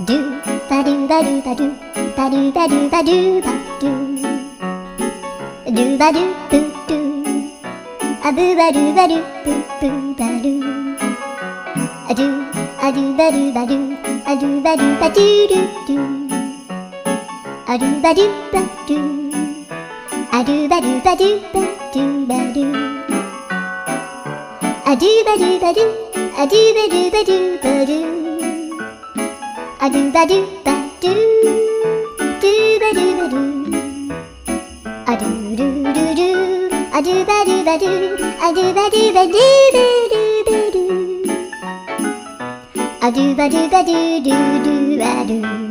ドゥバドゥバドゥバドゥバドゥバドゥバドゥバドゥドゥバドゥブドゥアブバドゥバドゥブブバドゥアドゥアドゥバドゥバドゥアドゥバドゥバドゥドゥドゥアドゥバドゥバドゥアドゥバドゥバドゥバドゥバドゥアドゥバドゥバドゥアドゥバドゥバドゥバドゥアドゥバドゥバドゥドゥバドゥバドゥアドゥルルルアドゥバドゥバドゥアドゥバドゥバドゥバドゥバドゥアドゥバドゥバドゥドゥドゥアドゥ